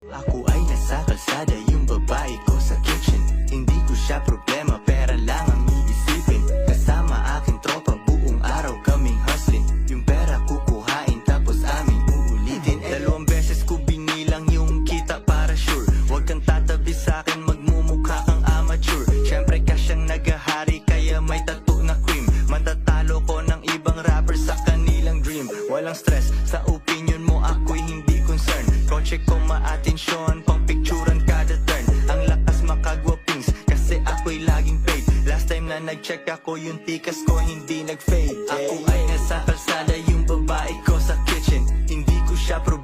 Ako ay nasa kalsada, yung babae ko sa kitchen. Hindi ko siya problema, pera lang ang iisipin. Kasama aking tropa, buong araw kaming hustling. Yung pera kukuhain, tapos aming uulitin. Dalawang beses ko binilang yung kita para sure. Huwag kang tatabi sa'kin, magmumukha kang amateur. Siyempre ka siyang nagahari, kaya may tattoo na cream. Matatalo ko ng ibang rapper sa kanilang dream. Walang stress, sa opinion mo ako'y hindi concern. Kotse ko maatensyon, pang picturean kada turn. Ang lakas makagwapings, kasi ako'y laging paid. Last time na nag-check ako, yung tikas ko hindi nag-fade. Ako ay nasa kalsada, yung babae ko sa kitchen. Hindi ko siya problema.